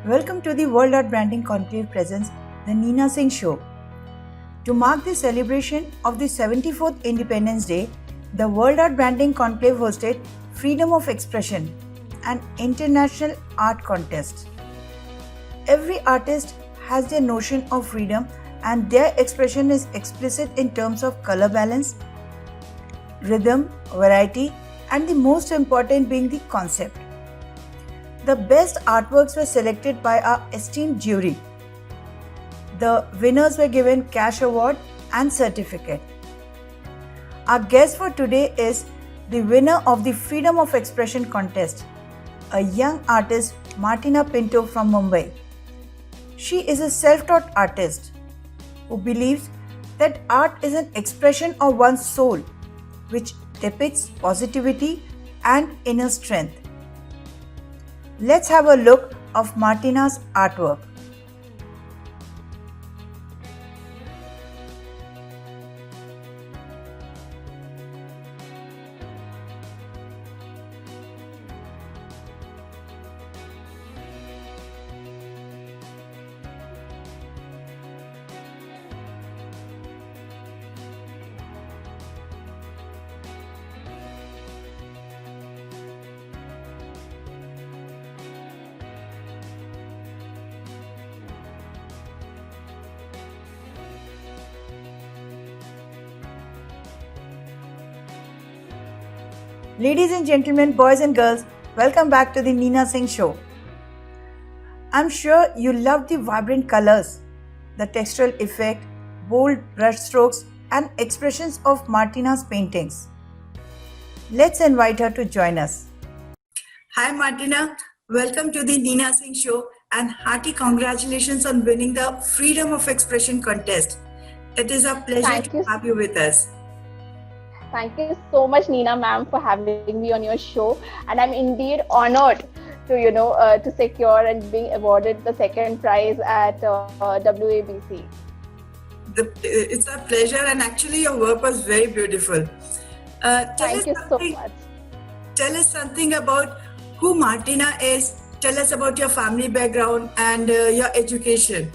Welcome to the World Art Branding Conclave presents the Neena Singh Show. To mark the celebration of the 74th Independence Day, the World Art Branding Conclave hosted Freedom of Expression, an international art contest. Every artist has their notion of freedom and their expression is explicit in terms of color balance, rhythm, variety, and the most important being the concept. The best artworks were selected by our esteemed jury. The winners were given cash award and certificate. Our guest for today is the winner of the Freedom of Expression contest, a young artist, Martina Pinto from Mumbai. She is a self-taught artist who believes that art is an expression of one's soul, which depicts positivity and inner strength. Let's have a look of Martina's artwork. Ladies and gentlemen, boys and girls, welcome back to the Neena Singh Show. I'm sure you love the vibrant colors, the textural effect, bold brush strokes, and expressions of Martina's paintings. Let's invite her to join us. Hi Martina, welcome to the Neena Singh Show and hearty congratulations on winning the Freedom of Expression contest. It is a pleasure to have you with us. Thank you so much, Neena ma'am, for having me on your show. And I'm indeed honored to, to secure and being awarded the second prize at WABC. It's a pleasure, and actually your work was very beautiful. Thank you so much. Tell us something about who Martina is. Tell us about your family background and your education.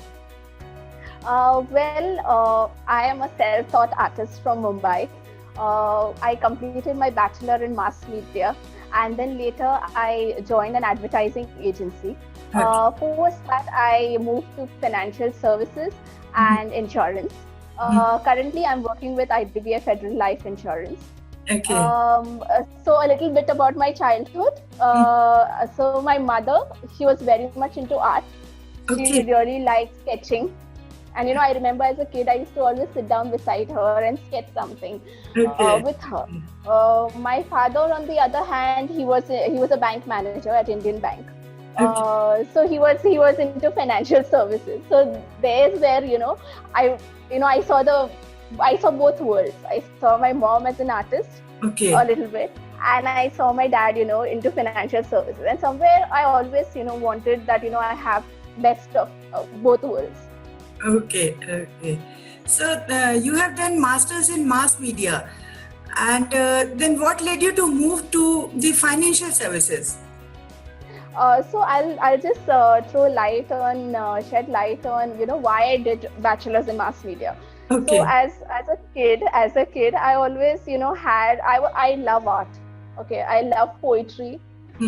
I am a self-taught artist from Mumbai. I completed my bachelor in mass media, and then later I joined an advertising agency. Post that, I moved to financial services and insurance. Currently, I'm working with IDBI Federal Life Insurance. Okay. So a little bit about my childhood. So my mother, she was very much into art. She really liked sketching. And I remember as a kid, I used to always sit down beside her and sketch something with her. My father, on the other hand, he was a bank manager at Indian Bank. So he was into financial services. So there's where I saw both worlds. I saw my mom as an artist, a little bit, and I saw my dad, into financial services. And somewhere I always, wanted that I have best of both worlds. Okay. So you have done masters in mass media, and then what led you to move to the financial services? So I'll just shed light on why I did bachelor's in mass media. Okay. So as a kid, I always I love art. Okay, I love poetry,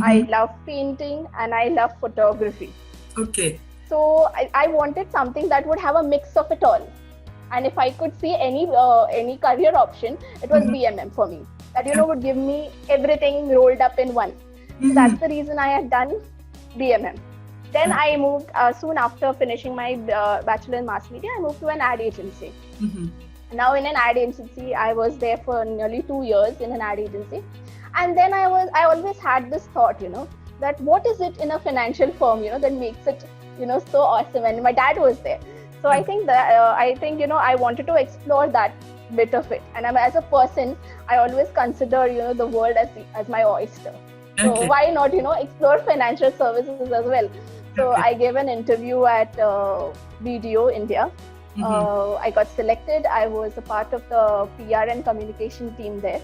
I love painting, and I love photography. Okay. So I wanted something that would have a mix of it all. And if I could see any career option, it was BMM for me. That would give me everything rolled up in one. So that's the reason I had done BMM. Then I moved, soon after finishing my bachelor in mass media, I moved to an ad agency. Now in an ad agency, I was there for nearly 2 years in an ad agency. And then I always had this thought, that what is it in a financial firm, that makes it so awesome. And my dad was there, so I think I wanted to explore that bit of it. And as a person, I always consider the world as my oyster. So why not explore financial services as well? So I gave an interview at BDO India. I got selected. I was a part of the PR and communication team there.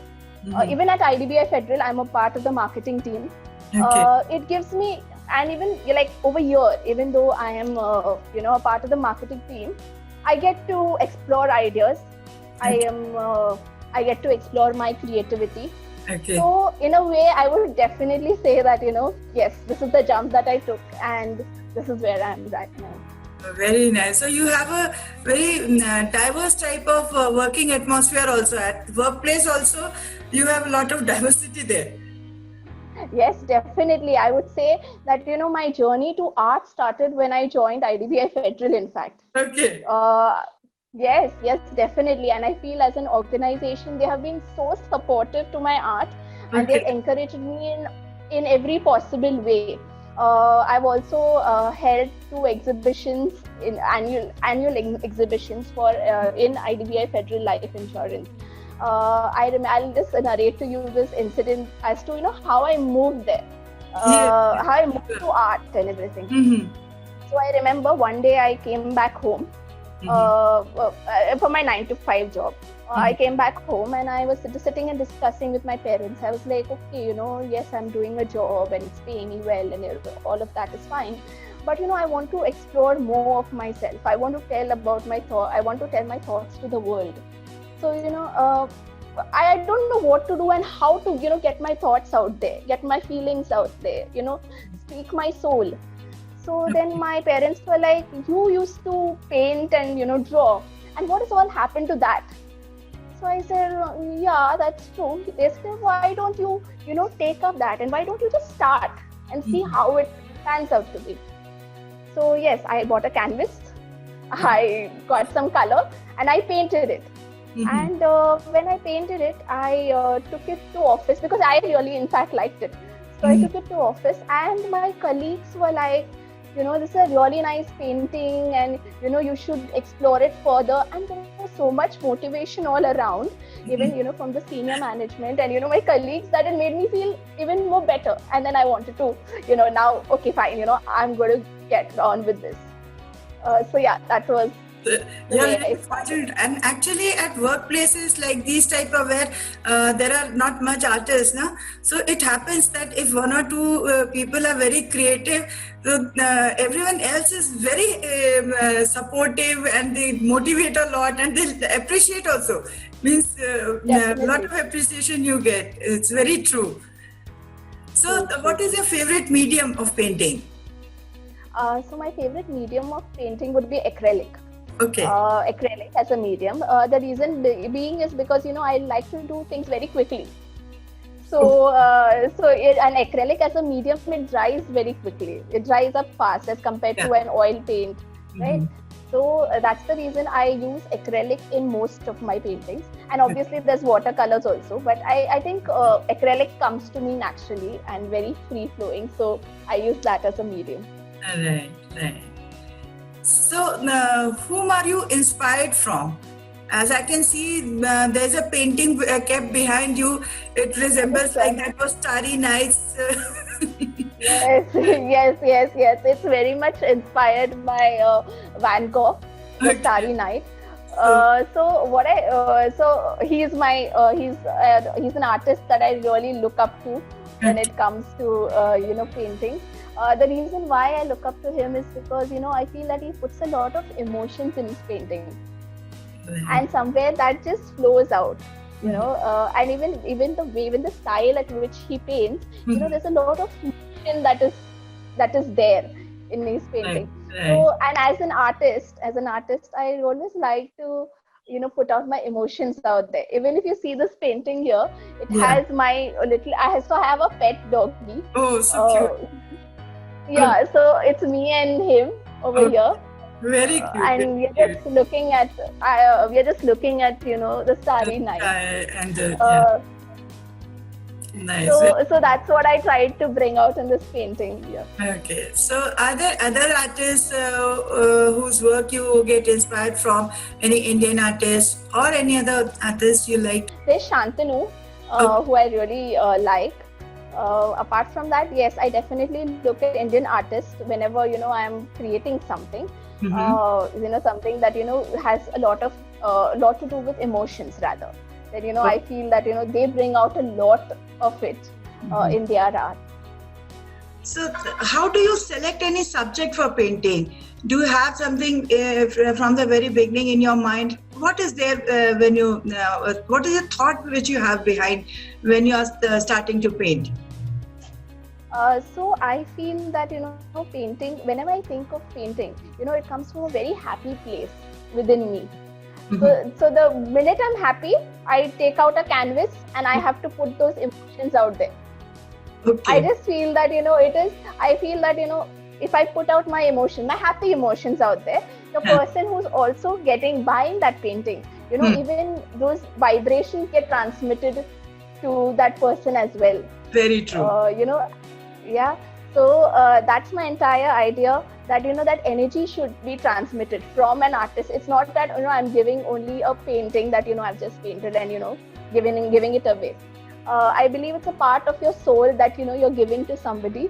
Even at IDBI Federal, I'm a part of the marketing team. It gives me and even like over here, even though I am a part of the marketing team, I get to explore ideas. I get to explore my creativity. Okay. So in a way, I would definitely say that, yes, this is the jump that I took, and this is where I am right now. Very nice. So you have a very diverse type of working atmosphere also. At workplace also, you have a lot of diversity there. Yes, definitely. I would say that, my journey to art started when I joined IDBI Federal, in fact. Okay. Yes, definitely. And I feel as an organization, they have been so supportive to my art, and they've encouraged me in every possible way. I've also held 2 exhibitions, in annual exhibitions for in IDBI Federal Life Insurance. I'll just narrate to you this incident as to how I moved there, how I moved to art and everything. Mm-hmm. So I remember one day I came back home. For my 9-to-5 job. I came back home and I was sitting and discussing with my parents. I was like, okay, yes, I'm doing a job and it's paying me well and all of that is fine. But, I want to explore more of myself. I want to tell about my thoughts. I want to tell my thoughts to the world. So, I don't know what to do and how to, get my thoughts out there, get my feelings out there, speak my soul. So then my parents were like, you used to paint and, draw. And what has all happened to that? So I said, yeah, that's true. They said, why don't you, take up that? And why don't you just start and see how it pans out to be? So yes, I bought a canvas. I got some color and I painted it. And when I painted it, I took it to office because I really, in fact, liked it. So I took it to office and my colleagues were like, this is a really nice painting and, you should explore it further. And there was so much motivation all around, even, from the senior management and, my colleagues, that it made me feel even more better. And then I wanted to, now, okay, fine, I'm going to get on with this. So yeah, that was Important. And actually at workplaces like these type of where there are not much artists, no? So it happens that if 1 or 2 people are very creative, so everyone else is very supportive and they motivate a lot and they appreciate also. Means a lot of appreciation you get. It's very true. So what is your favorite medium of painting? So my favorite medium of painting would be acrylic. Okay. Acrylic as a medium. The reason being is because, I like to do things very quickly. So, an acrylic as a medium, it dries very quickly. It dries up fast as compared to an oil paint, right? So that's the reason I use acrylic in most of my paintings. And obviously there's watercolors also, but I think acrylic comes to me naturally and very free flowing. So I use that as a medium. Right. So, whom are you inspired from? As I can see, there's a painting kept behind you. It resembles like that was Starry Nights. Yes. It's very much inspired by Van Gogh, the Starry Night. So he's he's an artist that I really look up to when it comes to painting. The reason why I look up to him is because I feel that he puts a lot of emotions in his painting, and somewhere that just flows out. And even the style at which he paints, there's a lot of emotion that is there in his painting. Right. So, and as an artist, I always like to put out my emotions out there. Even if you see this painting here, it has my little. I also have a pet doggy. Oh, so cute. Yeah, so it's me and him over here. Very cute. And we're just looking at the Starry Night. Nice. So that's what I tried to bring out in this painting here. Okay. So are there other artists whose work you get inspired from? Any Indian artists or any other artists you like? There's Shantanu, who I really like. Apart from that, yes, I definitely look at Indian artists whenever I'm creating something. Something that has a lot to do with emotions rather. Then I feel that they bring out a lot of it in their art. So, how do you select any subject for painting? Do you have something from the very beginning in your mind? What is there when you? What is the thought which you have behind when you are starting to paint? So I feel that painting. Whenever I think of painting, it comes from a very happy place within me. So the minute I'm happy, I take out a canvas and I have to put those emotions out there. Okay. I just feel that I feel that if I put out my emotion, my happy emotions out there, the person who's also buying that painting, even those vibrations get transmitted to that person as well. Very true. Yeah. So that's my entire idea, that that energy should be transmitted from an artist. It's not that I'm giving only a painting that I've just painted and giving it away. I believe it's a part of your soul that you're giving to somebody.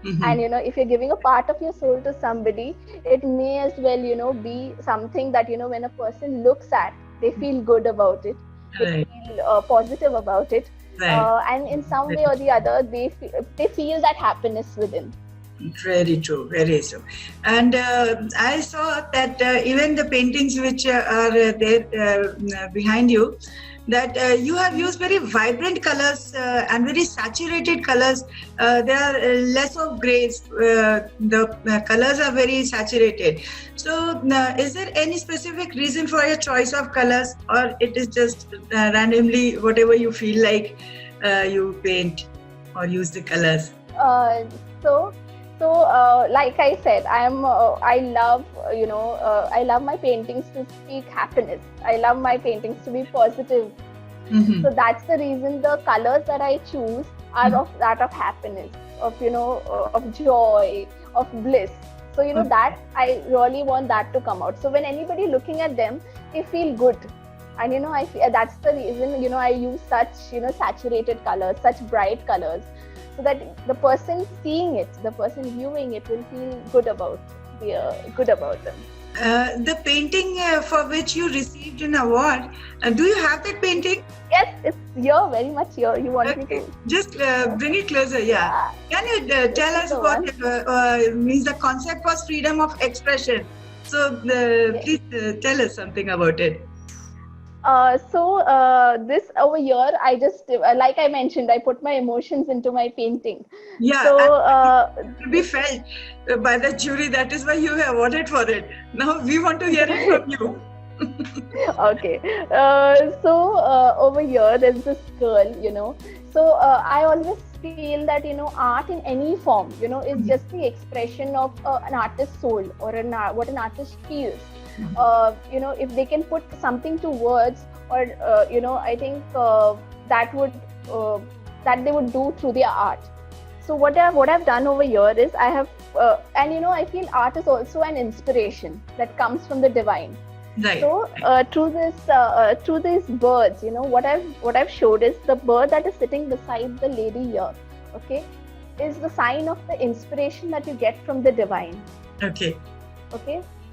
And if you're giving a part of your soul to somebody, it may as well be something that when a person looks at, they feel good about it, they feel positive about it. And in some way or the other, they feel that happiness within. Very true, very true. And I saw that even the paintings which are there behind you, that you have used very vibrant colors and very saturated colors. There are less of grays. The colors are very saturated. So is there any specific reason for your choice of colors, or it is just randomly whatever you feel like you paint or use the colors? So like I said, I love I love my paintings to speak happiness. I love my paintings to be positive. So that's the reason the colors that I choose are of that of happiness, of of joy, of bliss. So that I really want that to come out. So when anybody looking at them, they feel good. And I feel that's the reason I use such saturated colors, such bright colors, so that the person seeing it, the person viewing it, will feel good about them. The painting for which you received an award, do you have that painting? Yes, it's here, very much here. You want me to? Just bring it closer, yeah. Can you tell us what means? The concept was freedom of expression. So please tell us something about it. This over here, I just, like I mentioned, I put my emotions into my painting. Yeah, so to be felt by the jury. That is why you were awarded for it. Now we want to hear it from you. Okay. Over here, there's this girl, So I always feel that, art in any form, is just the expression of an artist's soul, or what an artist feels. If they can put something to words, or I think that they would do through their art. So what I've done over here is I have I feel art is also an inspiration that comes from the divine. Right. So through these birds, what I've showed is the bird that is sitting beside the lady here, okay, is the sign of the inspiration that you get from the divine. Okay.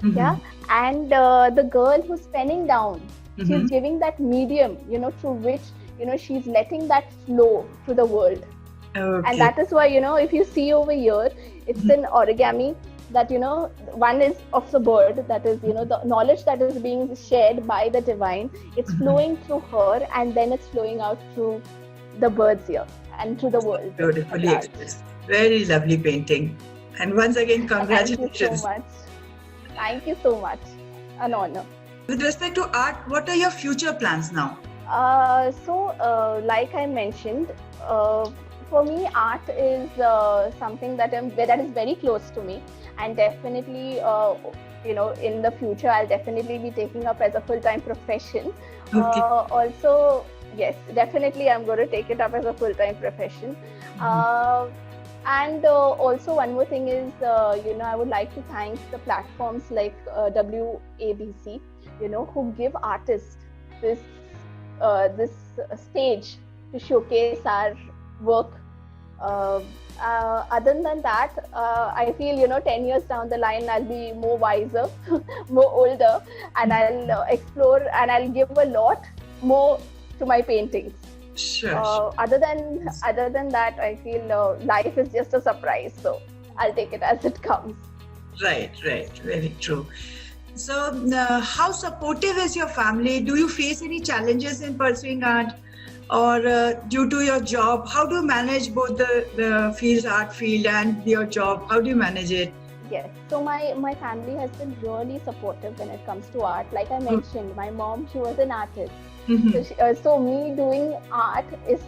Yeah, and the girl who's penning down, she's giving that medium, through which she's letting that flow to the world. Okay. And that is why if you see over here, it's an origami that one is of the bird, that is the knowledge that is being shared by the divine. It's flowing through her, and then it's flowing out through the birds here and to the world. Beautifully expressed. Very lovely painting. And once again, congratulations. Thank you so much. Thank you so much. An honor. With respect to art, what are your future plans now? Like I mentioned, for me, art is something that is very close to me, and definitely, in the future, I'll definitely be taking up as a full-time profession. Okay. Also, yes, definitely, I'm going to take it up as a full-time profession. And also one more thing is, I would like to thank the platforms like WABC, who give artists this stage to showcase our work. Other than that, I feel 10 years down the line, I'll be more wiser, more older, and I'll explore and I'll give a lot more to my paintings. Sure. Other than that, I feel life is just a surprise. So I'll take it as it comes. Right. Very true. So, how supportive is your family? Do you face any challenges in pursuing art, or due to your job? How do you manage both the fields, art field, and your job? How do you manage it? Yes. So my family has been really supportive when it comes to art. Like I mentioned, my mom, she was an artist. So me doing art is,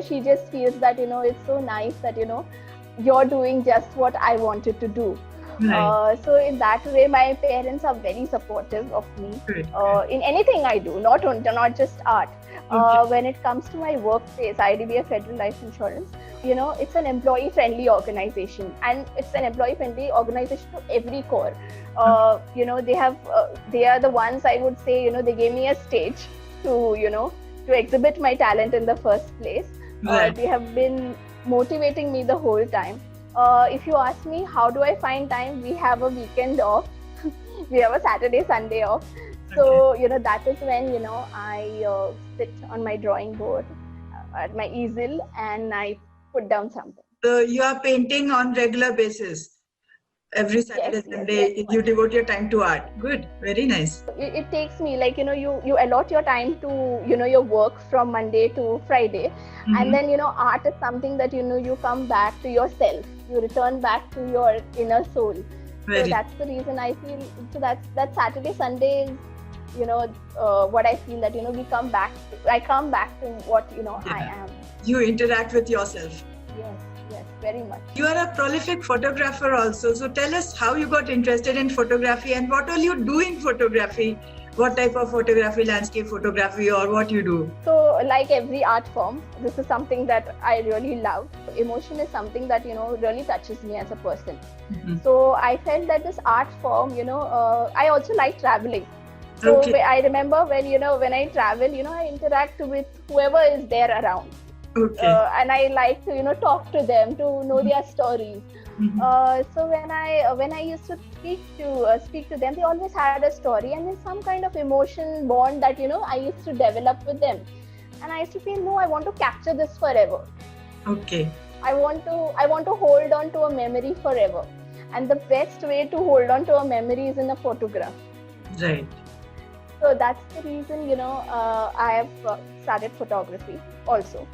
she just feels that, it's so nice that, you're doing just what I wanted to do. Right. So in that way, my parents are very supportive of me in anything I do, not just art. When it comes to my workplace, IDBI Federal Life Insurance, it's an employee-friendly organization, and it's an employee-friendly organization to every core. They are the ones, I would say, they gave me a stage to exhibit my talent in the first place. Right. They have been motivating me the whole time. If you ask me, how do I find time? We have a weekend off. We have a Saturday, Sunday off. So, that is when, I sit on my drawing board at my easel and I put down something. So you are painting on regular basis. Every Saturday, Sunday, you devote your time to art. Good. Very nice. It takes me, like, you allot your time to, your work from Monday to Friday. And then, art is something that, you come back to yourself. You return back to your inner soul. So that's the reason I feel, so that Saturday, Sunday is, what I feel that, I come back to what, I am. You interact with yourself. Yes, very much. You are a prolific photographer also. So tell us how you got interested in photography and what all you do in photography. What type of photography, landscape photography, or what you do? So like every art form, this is something that I really love. Emotion is something that, really touches me as a person. So I felt that this art form, I also like traveling. So I remember when I travel, I interact with whoever is there around. And I like to, talk to them, to know their stories. So when I used to speak to them, they always had a story and there's some kind of emotion bond that, I used to develop with them. And I used to feel, no, I want to capture this forever. I want to hold on to a memory forever. And the best way to hold on to a memory is in a photograph. Right. So that's the reason, I have started photography also.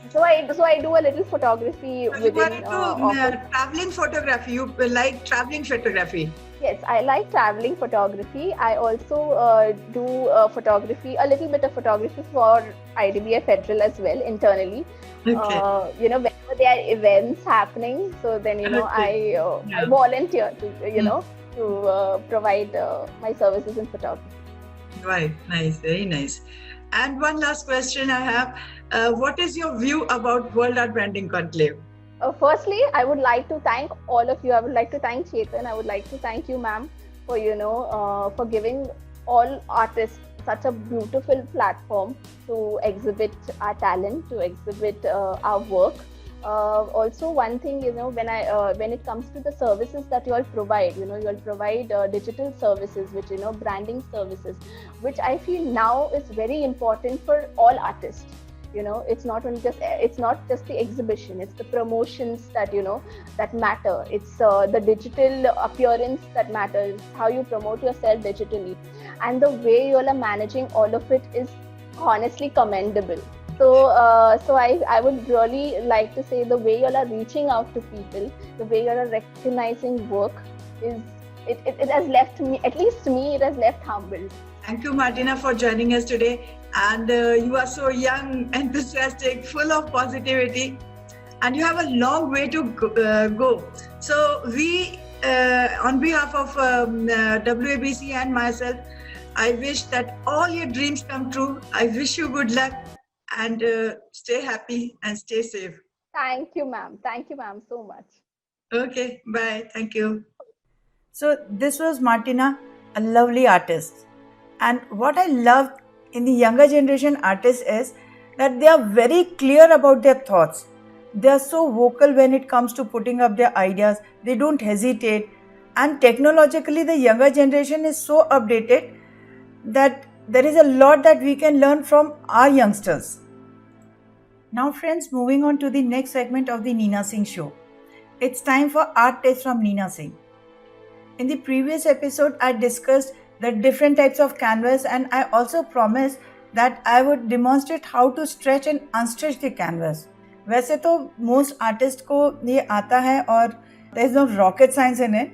So I do a little photography within. Traveling photography. You like traveling photography? Yes, I like traveling photography. I also do photography, a little bit of photography for IDBI Federal as well internally. Whenever there are events happening, so then I volunteer to to provide my services in photography. Right, nice, very nice. And one last question I have. What is your view about World Art Branding Conclave? Firstly, I would like to thank all of you. I would like to thank Chetan. I would like to thank you, ma'am, for for giving all artists such a beautiful platform to exhibit our talent, to exhibit our work. Also, one thing, when it comes to the services that you all provide, you all provide digital services, which branding services, which I feel now is very important for all artists. It's not just the exhibition, it's the promotions that that matter. It's the digital appearance that matters, how you promote yourself digitally, and the way you all are managing all of it is honestly commendable. So I would really like to say the way you all are reaching out to people, the way you all are recognizing work it has left me, at least me, it has left humbled. Thank you, Martina, for joining us today. And you are so young, enthusiastic, full of positivity, and you have a long way to go. So we, on behalf of WABC and myself, I wish that all your dreams come true. I wish you good luck and stay happy and stay safe. Thank you, ma'am. Thank you, ma'am, so much. Okay, bye. Thank you. So this was Martina, a lovely artist. And what I love in the younger generation artists is that they are very clear about their thoughts. They are so vocal when it comes to putting up their ideas. They don't hesitate. And technologically, the younger generation is so updated that there is a lot that we can learn from our youngsters. Now friends, moving on to the next segment of the Neena Singh show. It's time for art tips from Neena Singh. In the previous episode, I discussed the different types of canvas, and I also promised that I would demonstrate how to stretch and unstretch the canvas. वैसे तो most artists को ये आता है और there is no rocket science in it,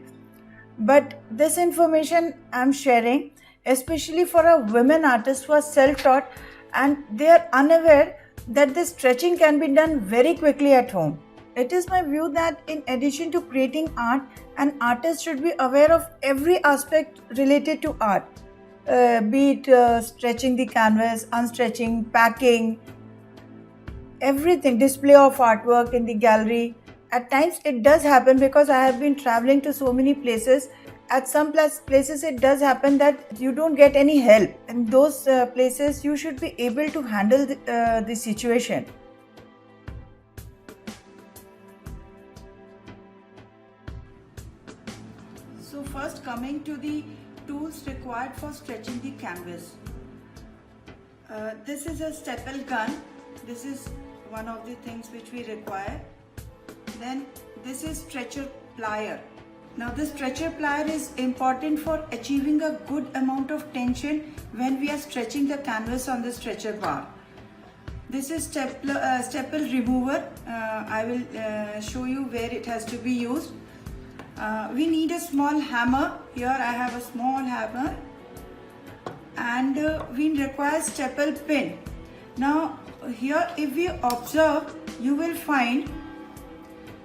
but this information I'm sharing especially for a women artist who are self-taught and they are unaware that this stretching can be done very quickly at home. It is my view that in addition to creating art, an artist should be aware of every aspect related to art, be it stretching the canvas, unstretching, packing, everything, display of artwork in the gallery. At times it does happen because I have been traveling to so many places. At some places it does happen that you don't get any help. In those places you should be able to handle the situation. So first, coming to the tools required for stretching the canvas. This is a staple gun. This is one of the things which we require. Then this is stretcher plier. Now this stretcher plier is important for achieving a good amount of tension when we are stretching the canvas on the stretcher bar. This is staple remover. I will show you where it has to be used. We need a small hammer. Here I have a small hammer, and we require staple pin. Now here if we observe, you will find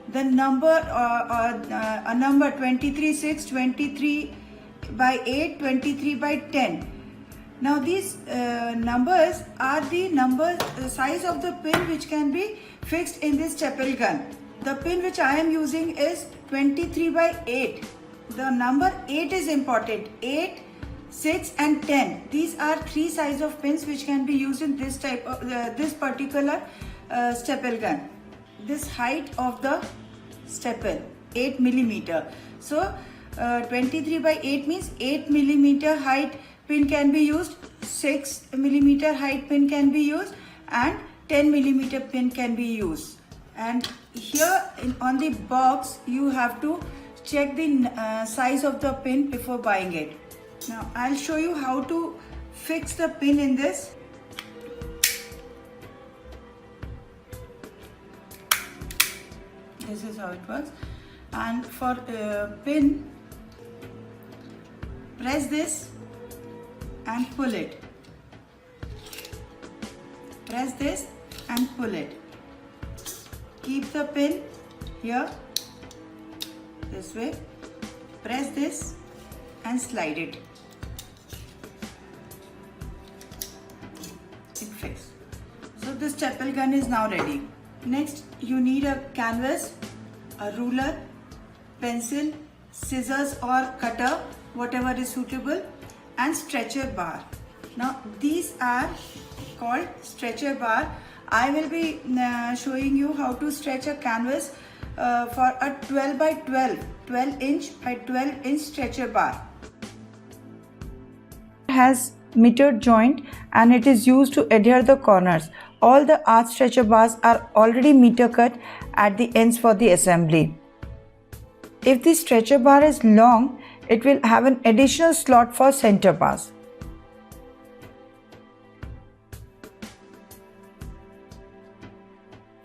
the number a number 23/6, 23 by 8, 23 by 10. Now these numbers are the size of the pin which can be fixed in this staple gun. The pin which I am using is 23 by 8. The number 8 is important. 8, 6 and 10. These are three size of pins which can be used in this type of this particular staple gun. This height of the staple 8 millimeter. So 23 by 8 means 8 millimeter height pin can be used, 6 millimeter height pin can be used, and 10 millimeter pin can be used. And here on the box you have to check the size of the pin before buying it. Now I'll show you how to fix the pin in this. This is how it works. And for pin, press this and pull it. Press this and pull it. Keep the pin here this way. Press this and slide it. It fixed. So this staple gun is now ready. Next, you need a canvas, a ruler, pencil, scissors or cutter, whatever is suitable, and stretcher bar. Now these are called stretcher bar. I will be showing you how to stretch a canvas for a 12 by 12 inch by 12 inch stretcher bar. It has metered joint and it is used to adhere the corners. All the arch stretcher bars are already meter cut at the ends for the assembly. If the stretcher bar is long, it will have an additional slot for center bars.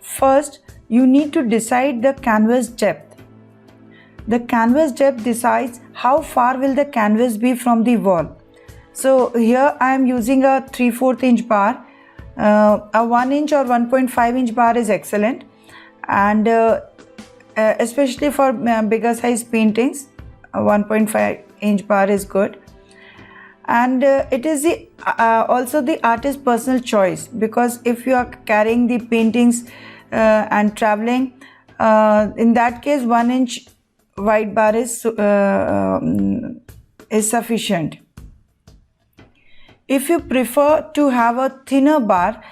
First, you need to decide the canvas depth. The canvas depth decides how far will the canvas be from the wall. So here I am using a 3/4 inch bar. A 1 inch or 1.5 inch bar is excellent, and especially for bigger size paintings, a 1.5 inch bar is good. And it is also the artist's personal choice, because if you are carrying the paintings and traveling, in that case 1 inch wide bar is sufficient. If you prefer to have a thinner bar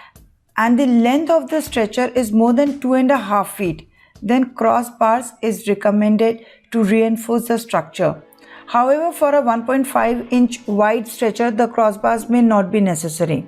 and the length of the stretcher is more than 2.5 feet, then crossbars is recommended to reinforce the structure. However, for a 1.5 inch wide stretcher, the crossbars may not be necessary.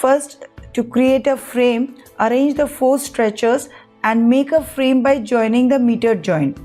first, to create a frame, arrange the 4 stretchers and make a frame by joining the meter joint.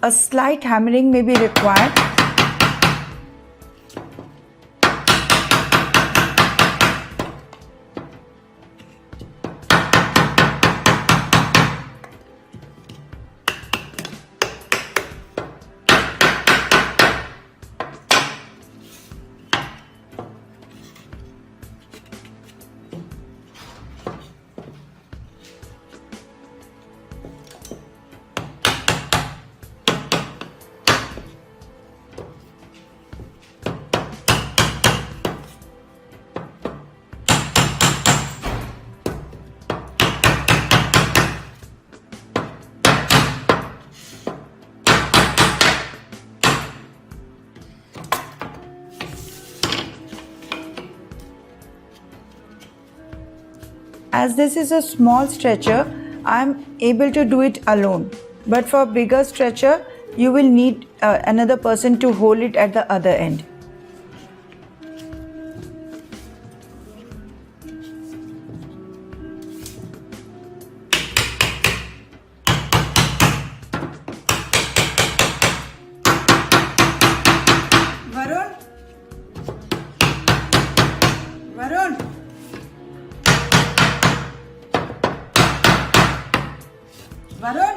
A slight hammering may be required. As this is a small stretcher, I am able to do it alone. But for bigger stretcher, you will need another person to hold it at the other end. Varun? Varun? Varun?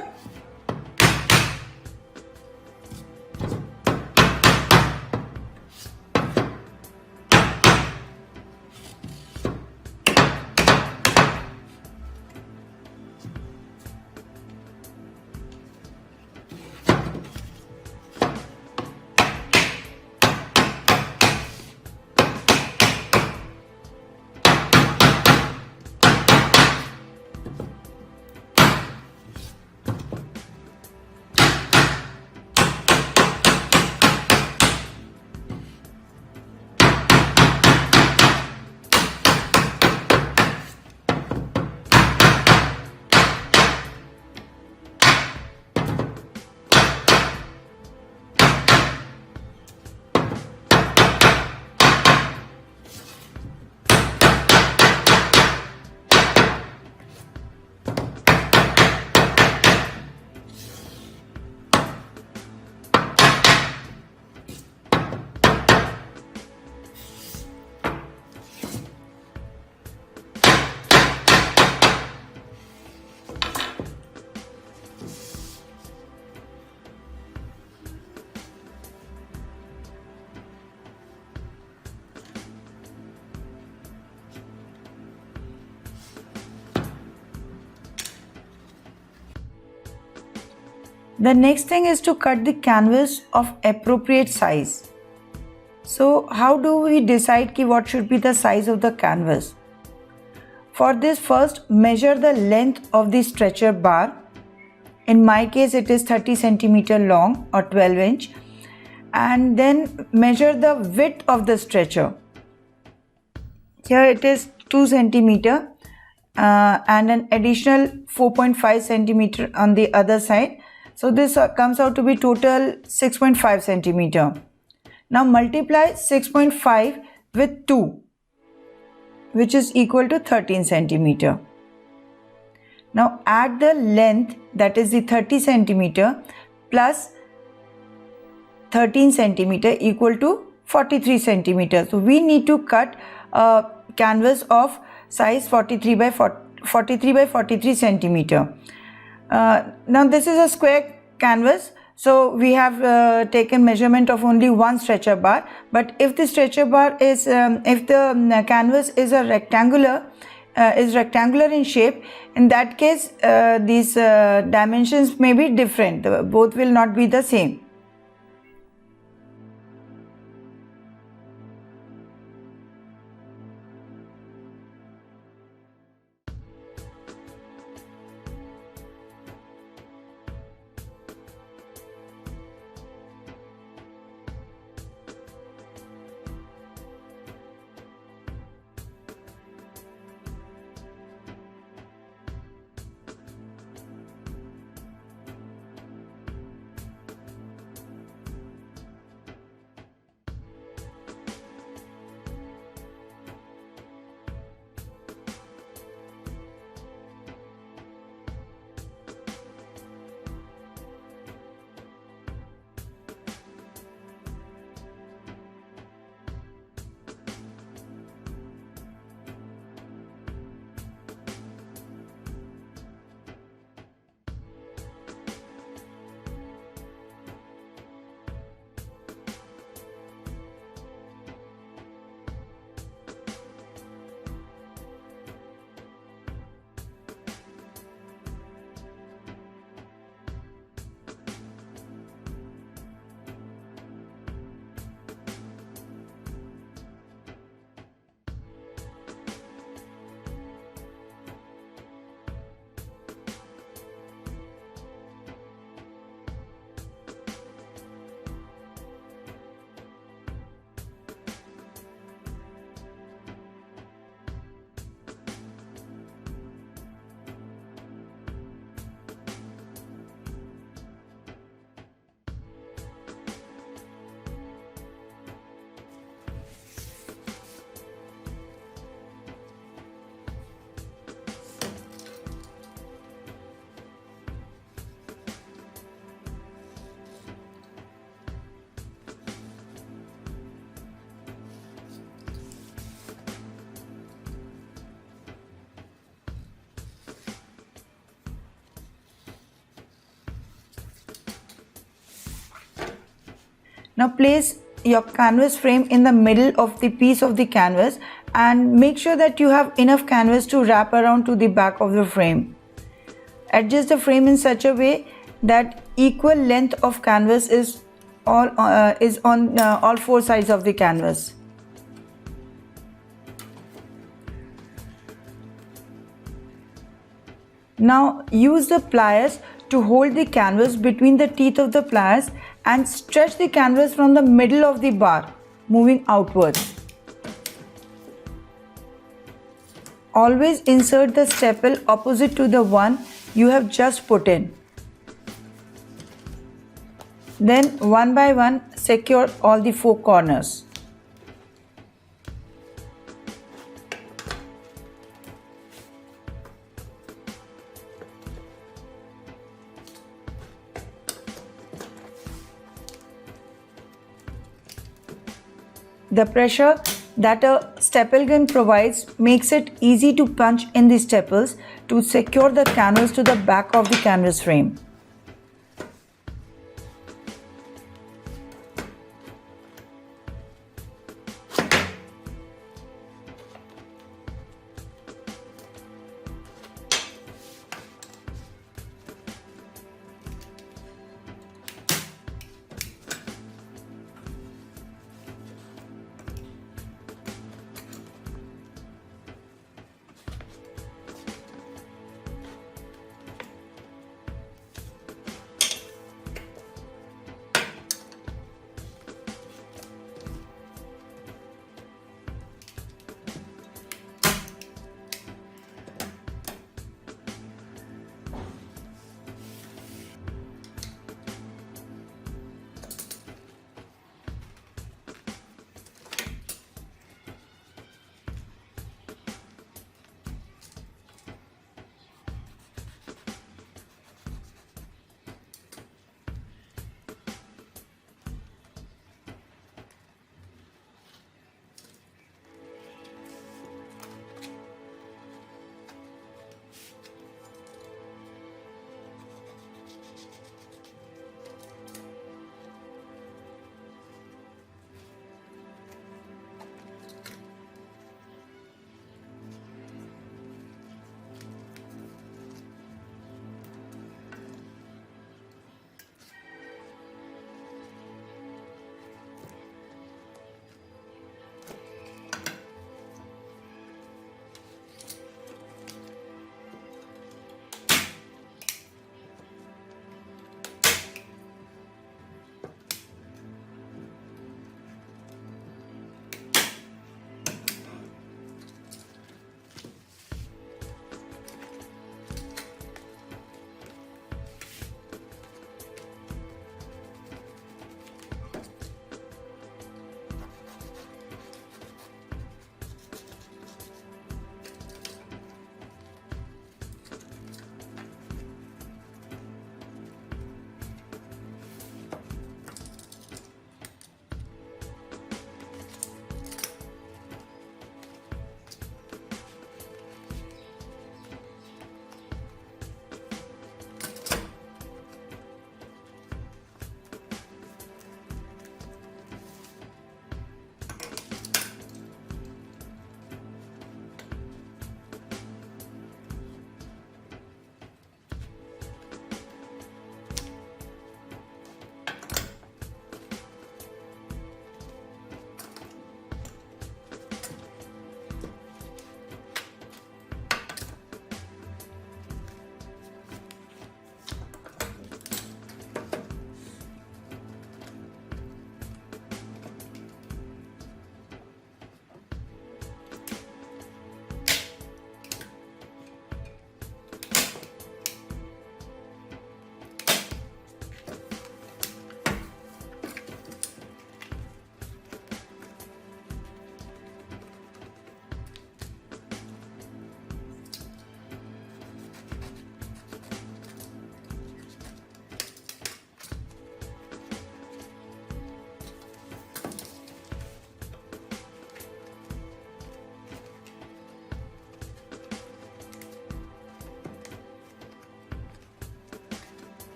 The next thing is to cut the canvas of appropriate size. So how do we decide what should be the size of the canvas? For this, first measure the length of the stretcher bar. In my case it is 30 centimeter long or 12 inch, and then measure the width of the stretcher. Here it is 2 centimeter and an additional 4.5 centimeter on the other side. So this comes out to be total 6.5 centimeter. Now multiply 6.5 with 2, which is equal to 13 centimeter. Now add the length, that is the 30 centimeter plus 13 centimeter equal to 43 centimeter. So we need to cut a canvas of size 43 by 43 centimeter. Now this is a square canvas, so we have taken measurement of only one stretcher bar. But if the stretcher bar is, if the canvas is a rectangular, in shape, in that case these dimensions may be different. Both will not be the same. Now place your canvas frame in the middle of the piece of the canvas and make sure that you have enough canvas to wrap around to the back of the frame. Adjust the frame in such a way that equal length of canvas is on all four sides of the canvas. Now use the pliers to hold the canvas between the teeth of the pliers and stretch the canvas from the middle of the bar, moving outwards. Always insert the staple opposite to the one you have just put in. Then one by one secure all the four corners. The pressure that a staple gun provides makes it easy to punch in the staples to secure the canvas to the back of the canvas frame.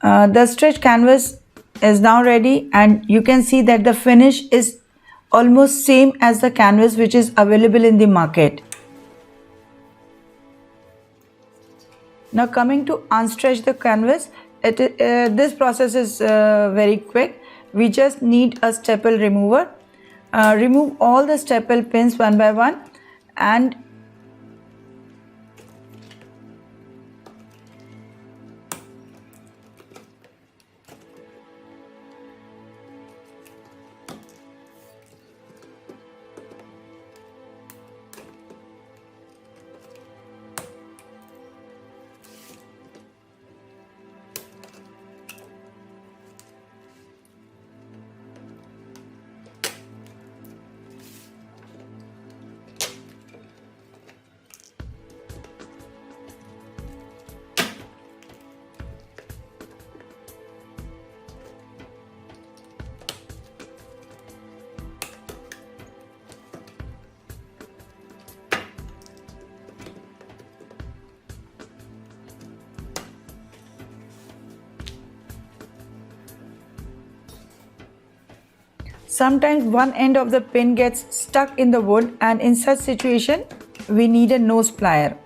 The stretch canvas is now ready, and you can see that the finish is almost same as the canvas which is available in the market. Now coming to unstretch the canvas, this process is very quick. We just need a staple remover. Remove all the staple pins one by one, and sometimes one end of the pin gets stuck in the wood, and in such situation we need a nose plier.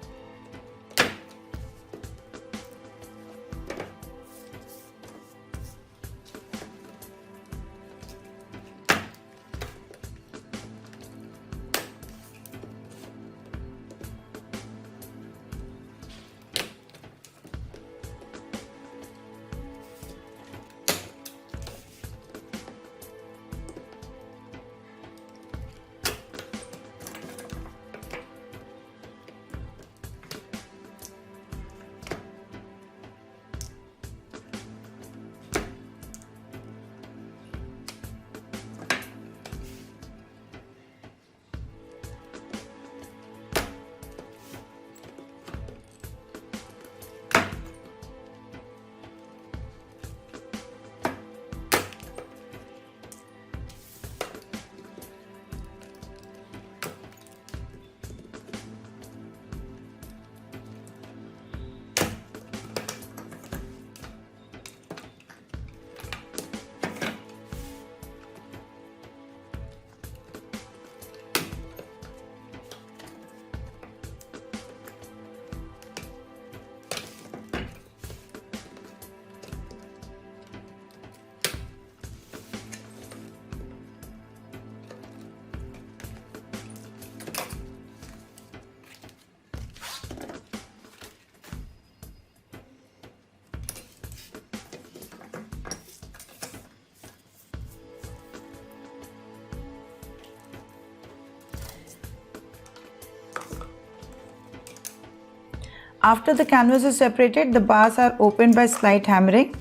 After the canvas is separated, the bars are opened by slight hammering.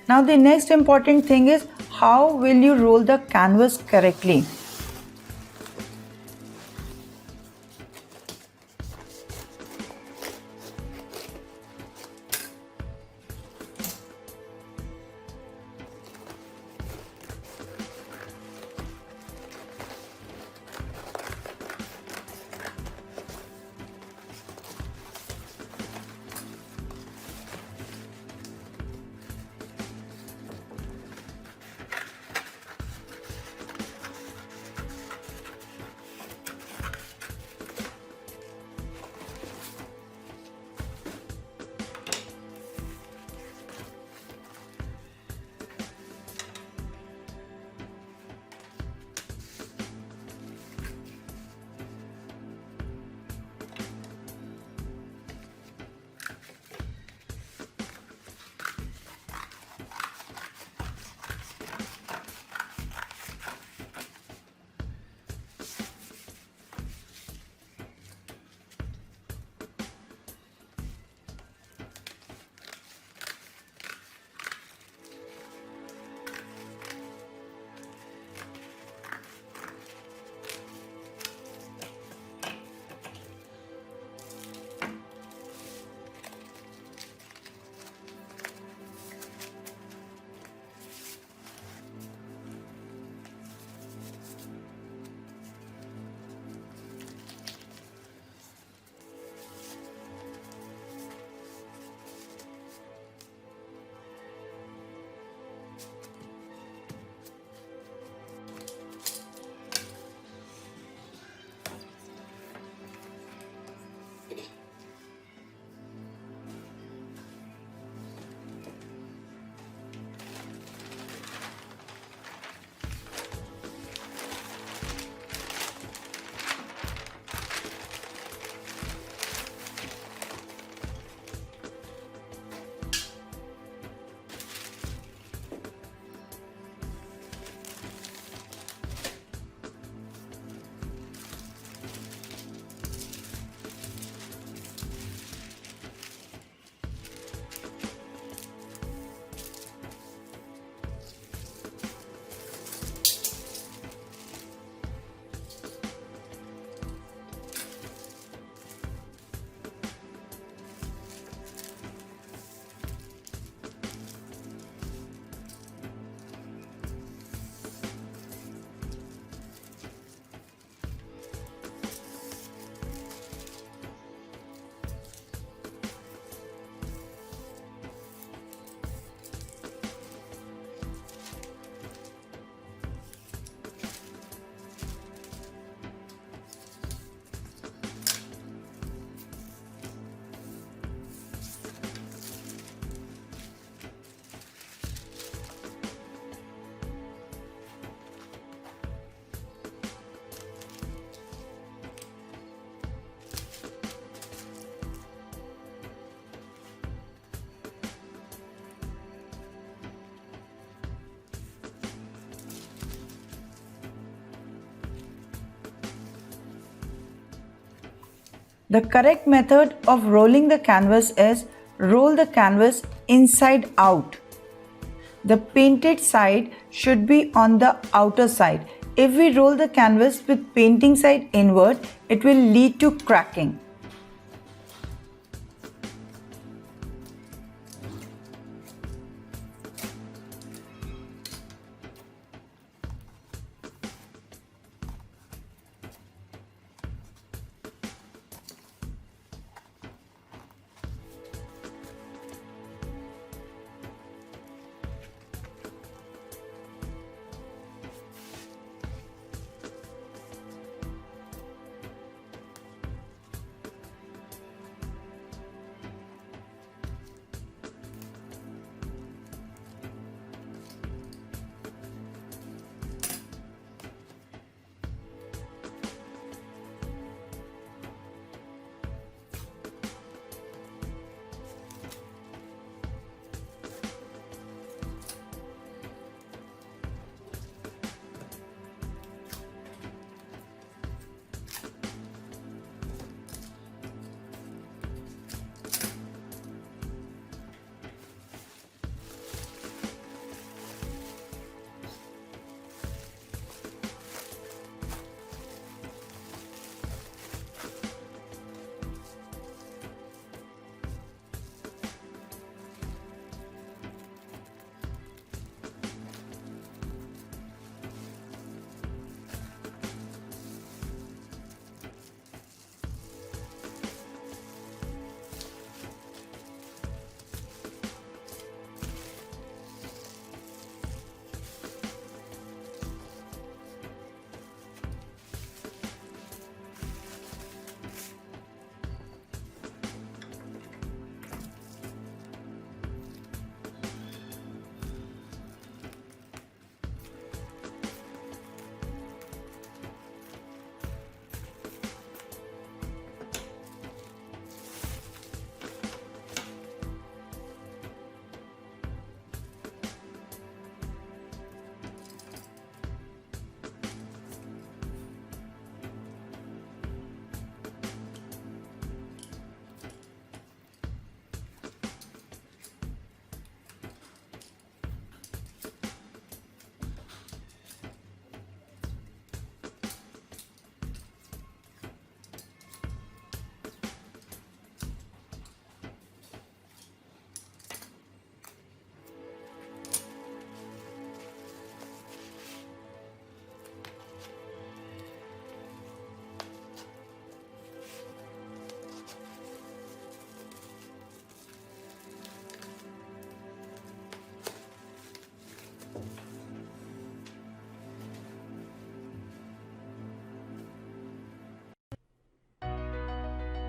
Now the next important thing is how will you roll the canvas correctly. The correct method of rolling the canvas is roll the canvas inside out. The painted side should be on the outer side. If we roll the canvas with painting side inward, it will lead to cracking.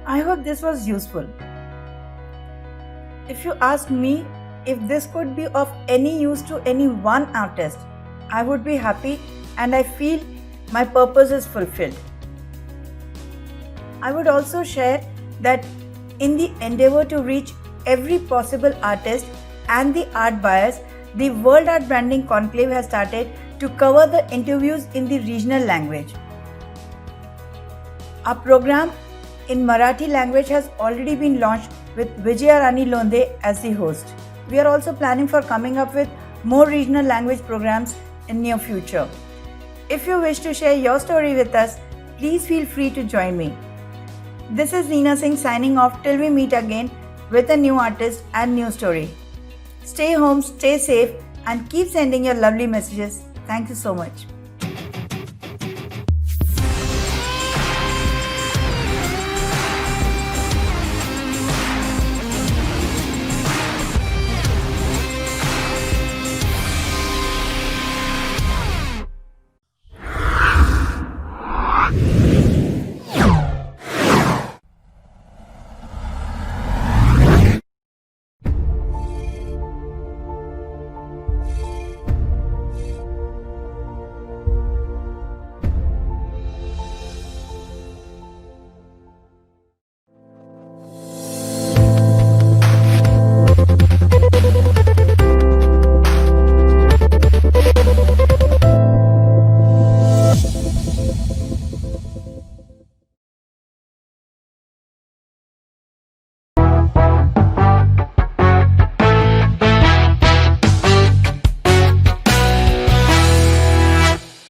I hope this was useful. If you ask me if this could be of any use to any one artist, I would be happy and I feel my purpose is fulfilled. I would also share that in the endeavor to reach every possible artist and the art buyers, the World Art Branding Conclave has started to cover the interviews in the regional language. Our program in Marathi language has already been launched with Vijaya Rani Londe as the host. We are also planning for coming up with more regional language programs in near future. If you wish to share your story with us, please feel free to join me. This is Neena Singh signing off till we meet again with a new artist and new story. Stay home, stay safe and keep sending your lovely messages. Thank you so much.